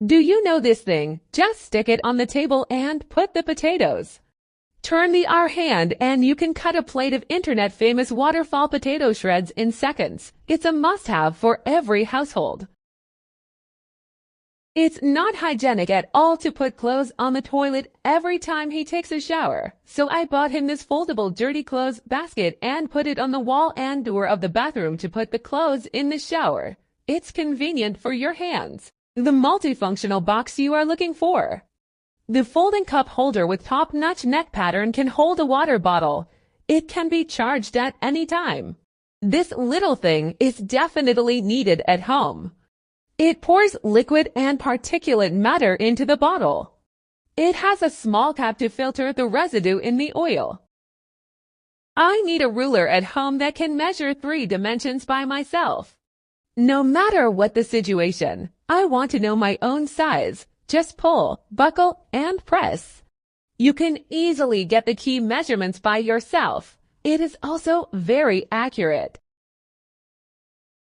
Do you know this thing? Just stick it on the table and put the potatoes. Turn the R hand and you can cut a plate of internet-famous waterfall potato shreds in seconds. It's a must-have for every household. It's not hygienic at all to put clothes on the toilet every time he takes a shower, so I bought him this foldable dirty clothes basket and put it on the wall and door of the bathroom to put the clothes in the shower. It's convenient for your hands. The multifunctional box you are looking for. The folding cup holder with top-notch neck pattern can hold a water bottle. It can be charged at any time. This little thing is definitely needed at home. It pours liquid and particulate matter into the bottle. It has a small cap to filter the residue in the oil. I need a ruler at home that can measure 3 dimensions by myself. No matter what the situation, I want to know my own size. Just pull, buckle, and press. You can easily get the key measurements by yourself. It is also very accurate.